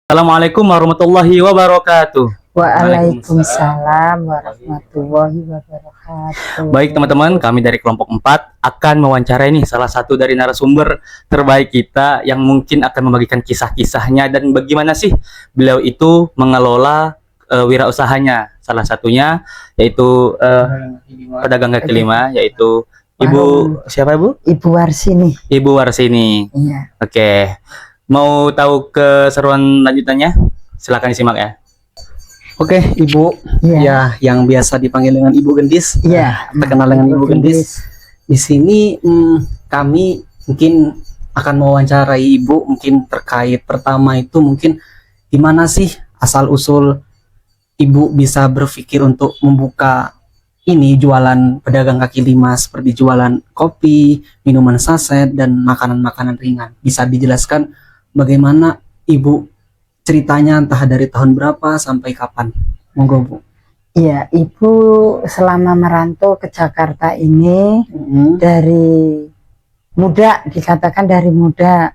Assalamualaikum warahmatullahi wabarakatuh. Waalaikumsalam warahmatullahi wabarakatuh. Baik teman-teman, kami dari kelompok 4 akan mewawancarai nih salah satu dari narasumber terbaik kita yang mungkin akan membagikan kisah-kisahnya dan bagaimana sih beliau itu mengelola wirausahanya. Salah satunya yaitu pedagang kaki lima, yaitu Ibu siapa Ibu? Ibu Warsini. Ibu Warsini. Iya. Oke. Mau tahu keseruan lanjutannya? Silakan disimak ya. Oke, Ibu, Iya. ya yang biasa dipanggil dengan Ibu Gendis, Iya. terkenal dengan Ibu Gendis. Di sini kami mungkin akan mewawancarai Ibu mungkin terkait pertama itu mungkin gimana sih asal usul Ibu bisa berpikir untuk membuka ini jualan pedagang kaki lima seperti jualan kopi, minuman saset dan makanan-makanan ringan. Bisa dijelaskan bagaimana Ibu ceritanya entah dari tahun berapa sampai kapan? Monggo Bu. Iya, Ibu selama merantau ke Jakarta ini dari muda, dikatakan dari muda,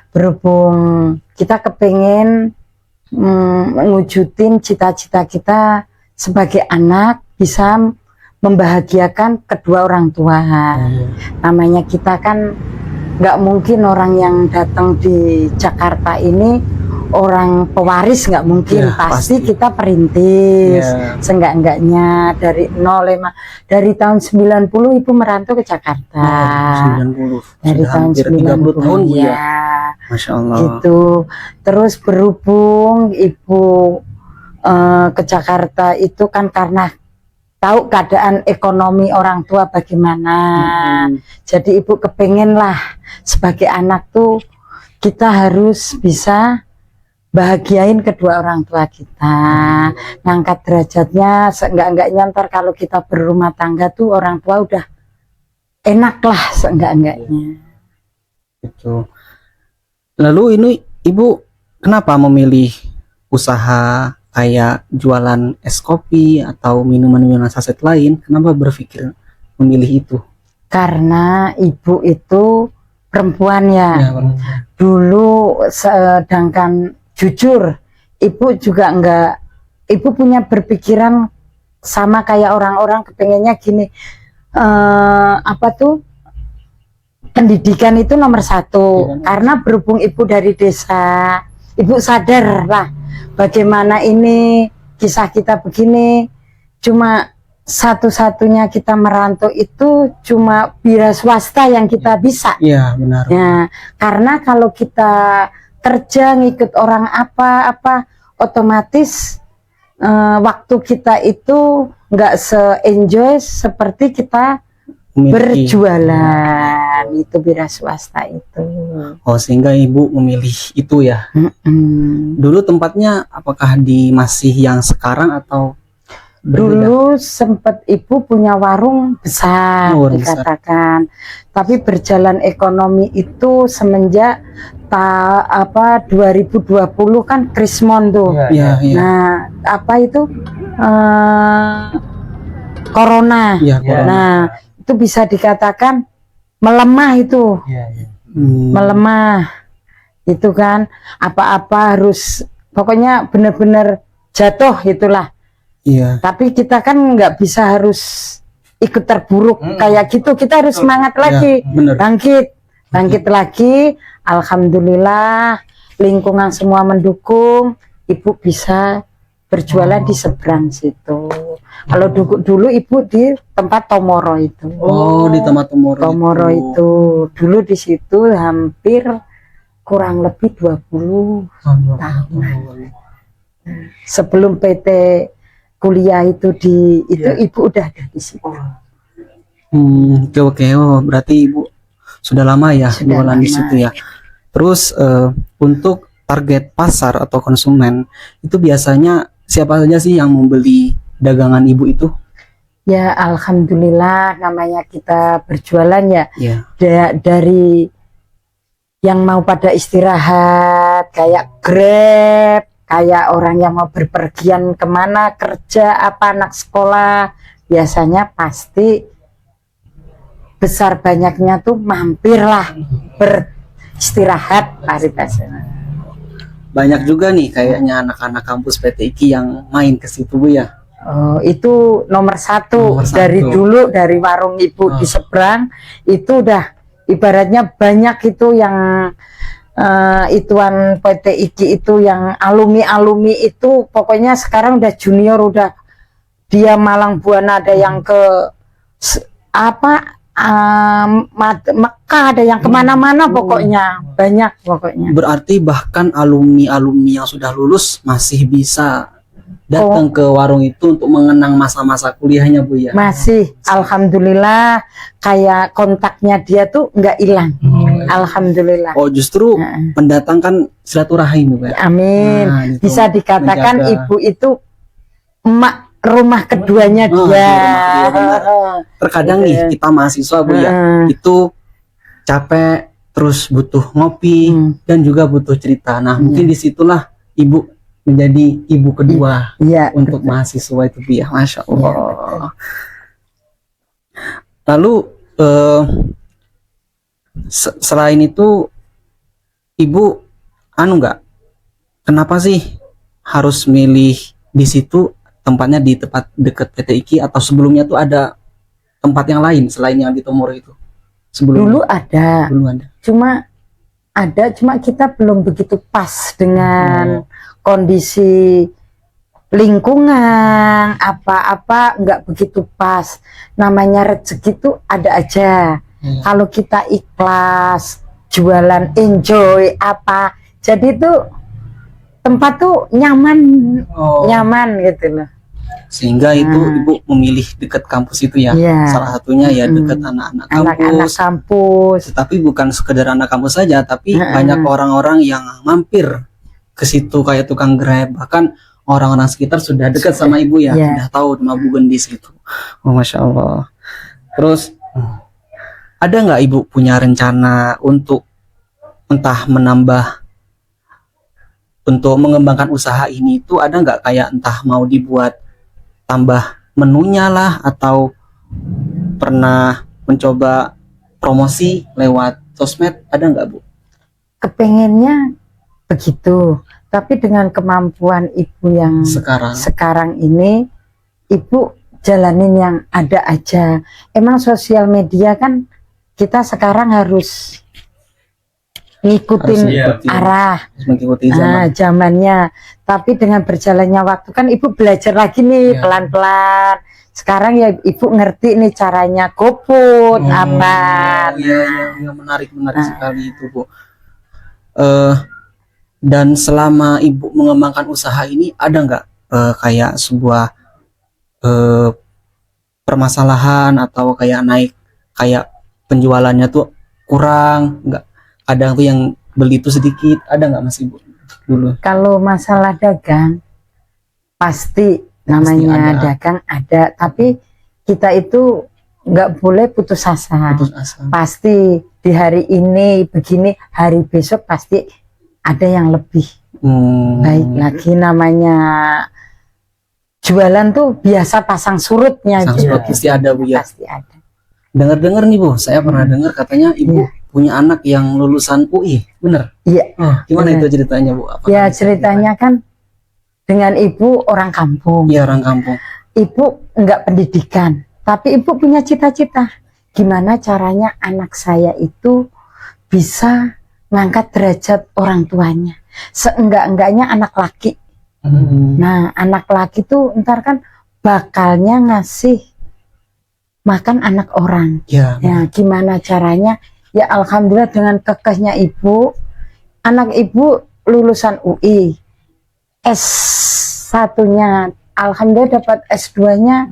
berhubung kita kepengen mewujudin cita-cita kita sebagai anak bisa membahagiakan kedua orang tua. Namanya kita kan nggak mungkin orang yang datang di Jakarta ini orang pewaris, nggak mungkin. Ya, pasti pasti kita perintis. Ya. Seenggak-enggaknya dari 05 dari tahun 90 Ibu merantau ke Jakarta. 90. Dari Sudah tahun hampir 30 tahun Bu ya. ya. Masya Allah. Gitu. Terus berhubung Ibu ke Jakarta itu kan karena tahu keadaan ekonomi orang tua bagaimana. Jadi Ibu kepengen lah sebagai anak tuh kita harus bisa bahagiain kedua orang tua kita, ngangkat derajatnya. Seenggak-enggaknya ntar kalau kita berumah tangga tuh orang tua udah enak lah seenggak-enggaknya. Itu. Lalu ini Ibu kenapa memilih usaha kayak jualan es kopi atau minuman-minuman saset lain? Kenapa berpikir memilih itu? Karena Ibu itu perempuan ya. Dulu sedangkan jujur Ibu juga Ibu punya berpikiran sama kayak orang-orang, kepengennya gini, apa tuh, pendidikan itu nomor satu. Karena berhubung Ibu dari desa, Ibu sadar lah bagaimana ini kisah kita begini. Cuma satu-satunya kita merantau itu cuma wira swasta yang kita bisa. Iya benar. Ya, karena kalau kita kerja ngikut orang apa-apa, otomatis waktu kita itu nggak se-enjoy seperti kita berjualan. Itu wira swasta itu. Oh, sehingga Ibu memilih itu ya. Dulu tempatnya apakah di masih yang sekarang atau berbeda? Dulu sempat Ibu punya warung besar, dikatakan. Tapi berjalan ekonomi itu semenjak 2020 kan Krismon tuh. Iya. Nah, apa itu? Corona. Iya, corona. Nah, itu bisa dikatakan melemah itu. Melemah. Itu kan apa-apa harus pokoknya benar-benar jatuh itulah. Iya. Tapi kita kan nggak bisa harus ikut terburuk kayak gitu. Kita harus semangat lagi, bangkit lagi. Alhamdulillah lingkungan semua mendukung. Ibu bisa berjualan di seberang situ. Kalau dulu Ibu di tempat Tomoro itu. Oh, di tempat Tomoro itu. Dulu di situ hampir kurang lebih 20 tahun. Sebelum PT kuliah itu Ibu udah ada di situ. Oke. Oh, berarti Ibu sudah lama ya jualan di situ ya. Terus untuk target pasar atau konsumen itu biasanya siapa saja sih yang membeli dagangan Ibu itu? Ya alhamdulillah, namanya kita berjualan ya. Dari yang mau pada istirahat kayak Grab, kayak orang yang mau berpergian kemana, kerja apa, anak sekolah, biasanya pasti besar banyaknya tuh mampirlah beristirahat paritasana. banyak juga nih kayaknya anak-anak kampus PT IKI yang main ke situ Bu ya. Oh, itu nomor satu. Nomor Dari satu. dulu, dari warung ibu di seberang itu udah ibaratnya banyak itu yang ituan PT IKI itu yang alumni itu pokoknya sekarang udah junior, udah dia Malang Buana, ada yang ke Mekah, ada yang kemana-mana, pokoknya banyak pokoknya. Berarti bahkan alumni-alumni yang sudah lulus masih bisa datang ke warung itu untuk mengenang masa-masa kuliahnya Bu ya. Masih, alhamdulillah, kayak kontaknya dia tuh nggak hilang. Alhamdulillah. Oh justru mendatangkan silaturahim Bu ya. Amin. Nah, itu Bisa dikatakan menjaga. ibu itu emak rumah keduanya Oh, dia. rumah kedua, benar. Terkadang nih kita mahasiswa Bu ya, itu capek terus butuh ngopi dan juga butuh cerita. Nah mungkin disitulah ibu menjadi ibu kedua Iya. untuk mahasiswa itu Bu ya. Masya Allah. Iya, Lalu selain itu ibu nggak, kenapa sih harus milih di situ, tempatnya di tempat dekat PT IKI, atau sebelumnya tuh ada tempat yang lain selain yang di Tomoro itu? Dulu ada, Belum ada. cuma kita belum begitu pas dengan kondisi lingkungan, apa-apa nggak begitu pas. Namanya rezeki itu ada aja. Kalau kita ikhlas, jualan, enjoy apa, jadi tuh tempat tuh nyaman, nyaman gitu loh. Sehingga itu ibu memilih dekat kampus itu ya. Iya. Salah satunya ya dekat anak-anak Anak-anak kampus. kampus. Tapi bukan sekedar anak kampus saja, tapi banyak orang-orang yang mampir ke situ kayak tukang Grab, bahkan orang-orang sekitar sudah dekat sama ibu ya, sudah tahu nama Bu Gendis gitu. Oh Masya Allah. Terus ada nggak ibu punya rencana untuk entah menambah, untuk mengembangkan usaha ini itu, ada nggak kayak entah mau dibuat tambah menunya lah, atau pernah mencoba promosi lewat sosmed, ada nggak Bu? Kepengennya begitu, tapi dengan kemampuan ibu yang sekarang ini, ibu jalanin yang ada aja. Emang sosial media kan kita sekarang harus ngikutin arah, mengikuti zamannya. Tapi dengan berjalannya waktu kan ibu belajar lagi nih pelan-pelan. Sekarang ya ibu ngerti nih caranya GoFood apa. Iya, menarik sekali itu Bu. Dan selama ibu mengembangkan usaha ini, ada nggak kayak sebuah permasalahan atau kayak naik, kayak penjualannya tuh kurang, nggak, kadang tuh yang beli itu sedikit, ada nggak Mas Ibu dulu? Kalau masalah dagang pasti namanya ada. dagang ada, tapi kita itu nggak boleh putus asa. Pasti di hari ini begini, hari besok pasti ada yang lebih baik lagi. Namanya jualan tuh biasa pasang surutnya. Surut pasti ada Bu ya. Pasti ada. Dengar-dengar nih Bu, saya pernah dengar katanya ibu punya anak yang lulusan UI, bener? Iya. Gimana itu ceritanya Bu? Apakah ya ceritanya kan dengan ibu orang kampung. Iya, orang kampung. Ibu enggak pendidikan, tapi ibu punya cita-cita. Gimana caranya anak saya itu bisa ngangkat derajat orang tuanya. Seenggak-enggaknya anak laki. Nah, anak laki tuh ntar kan bakalnya ngasih makan anak orang. Ya, gimana caranya? Ya alhamdulillah dengan kekehnya ibu, anak ibu lulusan UI, S1-nya alhamdulillah dapat S2-nya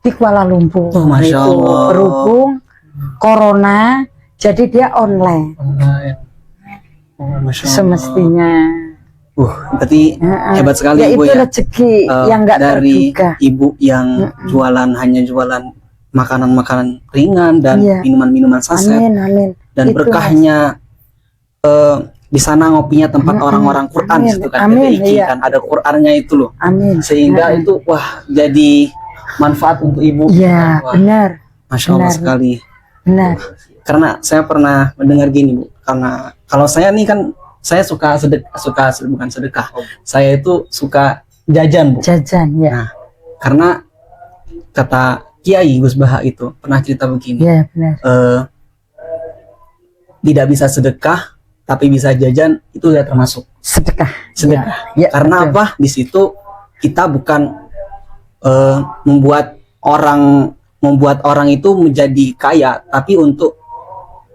di Kuala Lumpur. Oh, Masya Allah. Berhubung corona, jadi dia online. Oh, Masya Allah. Semestinya. Berarti hebat sekali ya, Ibu itu ya. rezeki yang nggak dari terduga. Ibu yang hanya jualan makanan-makanan ringan dan minuman-minuman saset. Amin. Dan itu berkahnya di sana ngopinya tempat orang-orang Quran gitu kan. Kan ada Qurannya itu loh. Sehingga itu jadi manfaat untuk Ibu. Iya, benar. Masya Allah sekali. Benar. Karena saya pernah mendengar gini Bu, karena kalau saya nih kan saya suka bukan sedekah. Saya itu suka jajan, Bu. Jajan ya. Nah, karena kata Kiai Gus Baha itu pernah cerita begini, Ya benar. tidak bisa sedekah tapi bisa jajan, itu sudah termasuk Sedekah. sedekah. Ya, Karena betul. apa? Di situ kita bukan membuat orang itu menjadi kaya, tapi untuk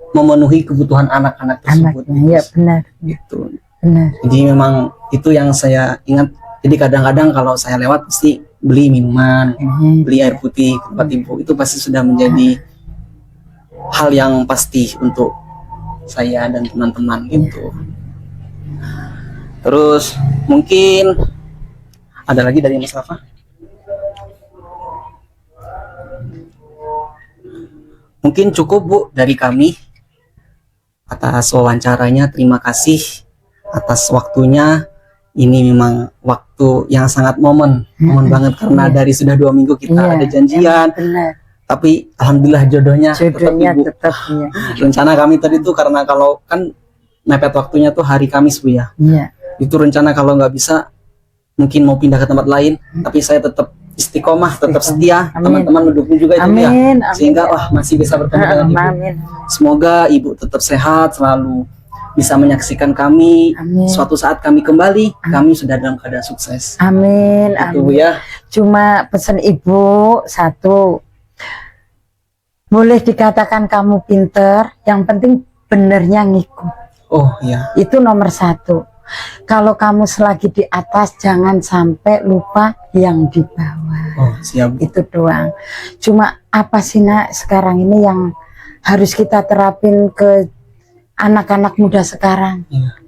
memenuhi kebutuhan anak-anak tersebut. Anaknya ya benar. Gitu. Benar. Jadi memang itu yang saya ingat. Jadi kadang-kadang kalau saya lewat pasti beli minuman, beli air putih ke tempat ibu, itu pasti sudah menjadi hal yang pasti untuk saya dan teman-teman gitu. Terus mungkin ada lagi dari Mas Rafa? Mungkin cukup, Bu, dari kami atas wawancaranya. Terima kasih atas waktunya. Ini memang waktu yang sangat momen banget, karena dari sudah 2 minggu kita Iya, ada janjian, benar. tapi alhamdulillah jodohnya Jodohnya Ibu. tetap ya. Rencana kami tadi tuh, karena kalau kan mepet waktunya tuh hari Kamis, Bu, ya. Iya. Itu rencana kalau nggak bisa mungkin mau pindah ke tempat lain, tapi saya tetap istiqomah, tetap setia. Amin. Teman-teman mendukung juga itu ya, Amin. sehingga wah masih bisa bertemu dengan Ibu. Amin. Semoga Ibu tetap sehat selalu, bisa menyaksikan kami. Amin. Suatu saat kami kembali, kami sudah dalam keadaan sukses. Amin. Itu, Bu, Amin. ya. Cuma pesan ibu satu, boleh dikatakan kamu pinter, yang penting benernya ngikut. Oh iya. Itu nomor 1. Kalau kamu selagi di atas, jangan sampai lupa yang di bawah. Oh siap, Bu. Itu doang. Cuma apa sih nak sekarang ini yang harus kita terapin ke anak-anak muda sekarang? Iya.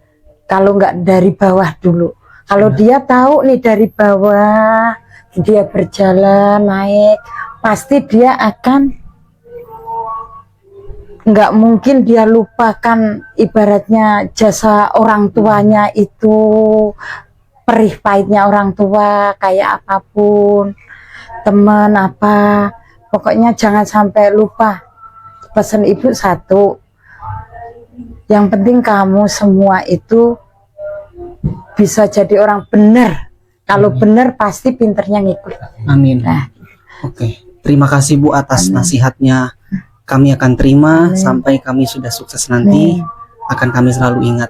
Kalau nggak dari bawah dulu. Kalau dia tahu nih dari bawah, dia berjalan naik, pasti dia akan, nggak mungkin dia lupakan ibaratnya jasa orang tuanya itu, perih pahitnya orang tua kayak apapun, teman apa, pokoknya jangan sampai lupa. Pesan ibu 1, yang penting kamu semua itu bisa jadi orang benar. Kalau benar pasti pinternya ngikut. Amin. Nah, Oke. Terima kasih, Bu, atas nasihatnya. Kami akan terima sampai kami sudah sukses nanti. Akan kami selalu ingat.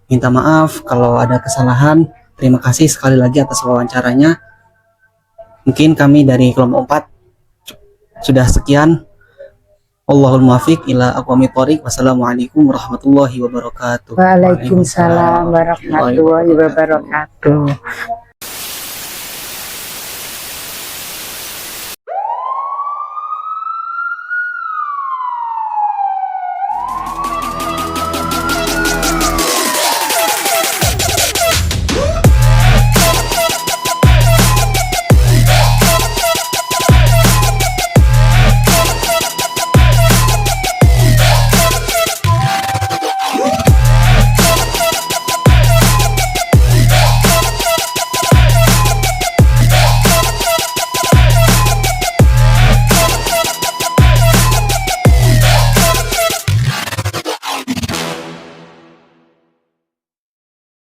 Minta maaf kalau ada kesalahan. Terima kasih sekali lagi atas wawancaranya. Mungkin kami dari kelompok 4 sudah sekian. Allahul muwaffiq ila aqwamit thoriq. Wassalamualaikum warahmatullahi wabarakatuh. Waalaikumsalam warahmatullahi wabarakatuh.